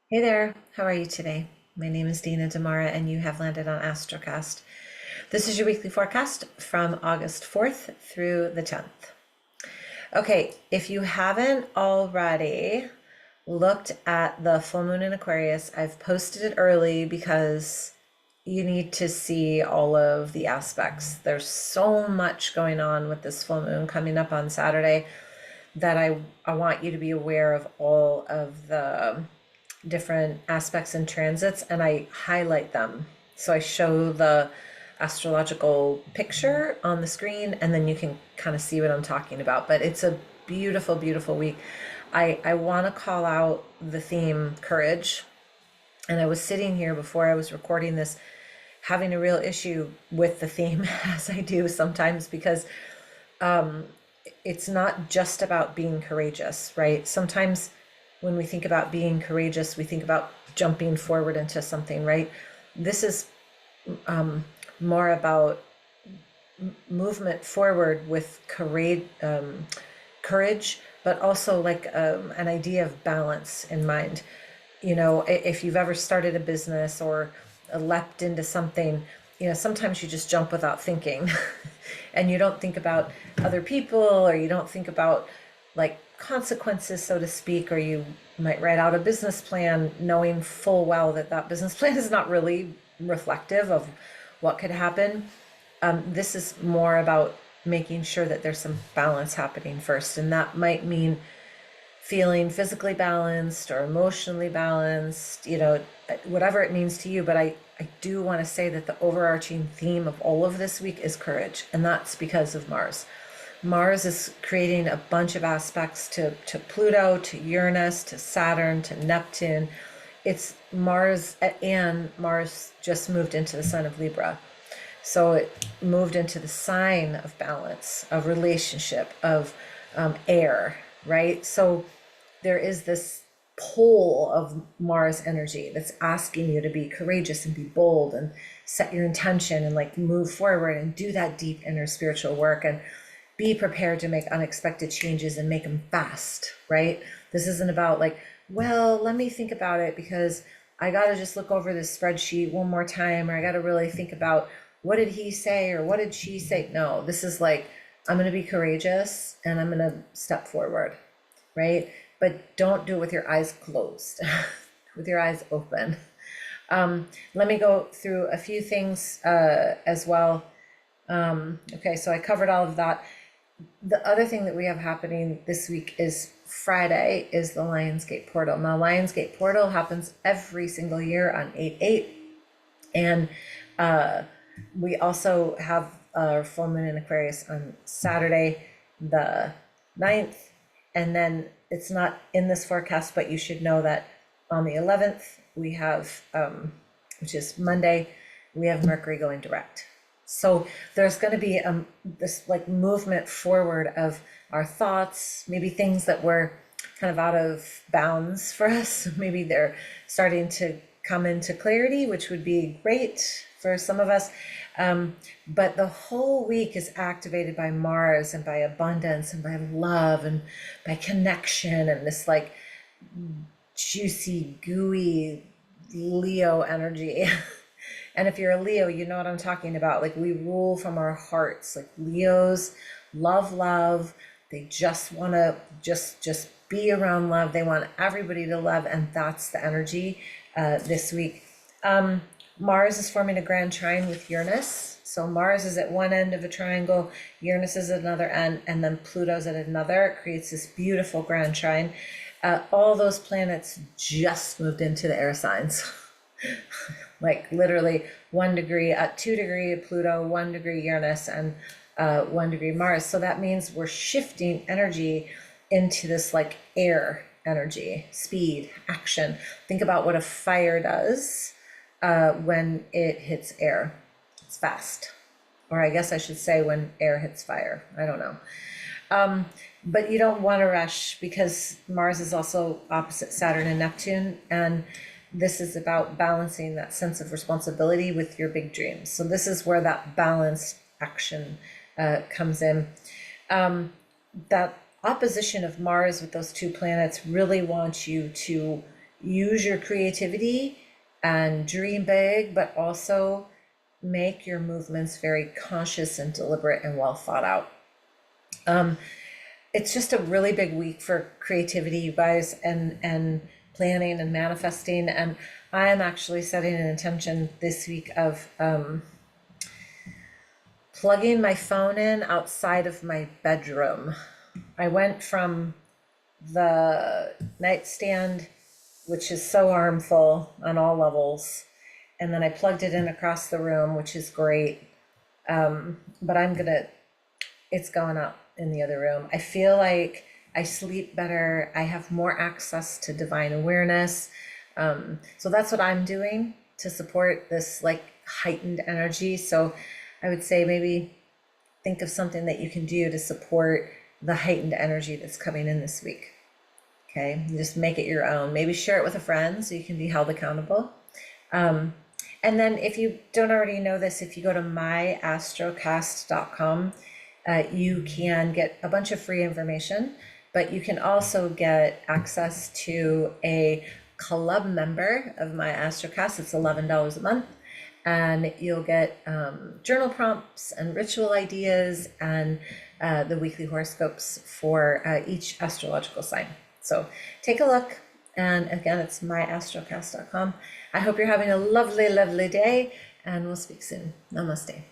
Hey there, how are you today? My name is Dina Damara, and you have landed on Astrocast. This is your weekly forecast from August 4th through the 10th. Okay, if you haven't already looked at the full moon in Aquarius, I've posted it early because you need to see all of the aspects. There's so much going on with this full moon coming up on Saturday that I want you to be aware of all of the different aspects and transits, and I highlight them. So I show the astrological picture on the screen, and then you can kind of see what I'm talking about. But it's a beautiful, beautiful week. I want to call out the theme courage. And I was sitting here before I was recording this, having a real issue with the theme, as I do sometimes, because it's not just about being courageous, right? Sometimes when we think about being courageous, we think about jumping forward into something, right? This is more about movement forward with courage, but also like an idea of balance in mind. You know, if you've ever started a business or leapt into something, you know, sometimes you just jump without thinking and you don't think about other people, or you don't think about like consequences, so to speak, or you might write out a business plan knowing full well that that business plan is not really reflective of what could happen. This is more about making sure that there's some balance happening first, and that might mean feeling physically balanced or emotionally balanced, you know, whatever it means to you. But I do want to say that the overarching theme of all of this week is courage, and that's because of Mars. Mars is creating a bunch of aspects to Pluto, to Uranus, to Saturn, to Neptune. It's Mars, and Mars just moved into the sign of Libra. So it moved into the sign of balance, of relationship, of air, right? So there is this pull of Mars energy that's asking you to be courageous and be bold and set your intention and like move forward and do that deep inner spiritual work and be prepared to make unexpected changes and make them fast, right? This isn't about like, well, let me think about it because I got to just look over this spreadsheet one more time, or I got to really think about what did he say or what did she say. No, this is like, I'm going to be courageous and I'm going to step forward, right? But don't do it with your eyes closed, with your eyes open. Let me go through a few things as well. Okay, so I covered all of that. The other thing that we have happening this week is Friday is the Lionsgate portal. Now, Lionsgate portal happens every single year on 8/8, and we also have our full moon in Aquarius on Saturday, the 9th, and then it's not in this forecast, but you should know that on the 11th we have, which is Monday, we have Mercury going direct. So there's going to be this like movement forward of our thoughts, maybe things that were kind of out of bounds for us. Maybe they're starting to come into clarity, which would be great for some of us. But the whole week is activated by Mars and by abundance and by love and by connection and this like juicy, gooey Leo energy. And if you're a Leo, you know what I'm talking about. Like we rule from our hearts. Like Leos love love. They just want to just be around love. They want everybody to love, and that's the energy this week. Mars is forming a grand trine with Uranus. So Mars is at one end of a triangle, Uranus is at another end, and then Pluto's at another. It creates this beautiful grand trine. All those planets just moved into the air signs. Like literally 1 degree at 2 degree Pluto, 1 degree Uranus, and 1 degree Mars. So that means we're shifting energy into this like air energy, speed, action. Think about what a fire does when it hits air. It's fast. Or I guess I should say when air hits fire. I don't know. But you don't want to rush because Mars is also opposite Saturn and Neptune. And this is about balancing that sense of responsibility with your big dreams. So this is where that balanced action comes in. That opposition of Mars with those two planets really wants you to use your creativity and dream big, but also make your movements very conscious and deliberate and well thought out. It's just a really big week for creativity, you guys, and planning and manifesting. And I am actually setting an intention this week of plugging my phone in outside of my bedroom. I went from the nightstand, which is so harmful on all levels, and then I plugged it in across the room, which is great. But it's going up in the other room. I feel like I sleep better. I have more access to divine awareness. So that's what I'm doing to support this like heightened energy. So I would say maybe think of something that you can do to support the heightened energy that's coming in this week. Okay, just make it your own. Maybe share it with a friend so you can be held accountable. And then if you don't already know this, if you go to myastrocast.com, you can get a bunch of free information, but you can also get access to a club member of My Astrocast. It's $11 a month, and you'll get journal prompts and ritual ideas and the weekly horoscopes for each astrological sign. So take a look. And again, it's myastrocast.com. I hope you're having a lovely, lovely day, and we'll speak soon. Namaste.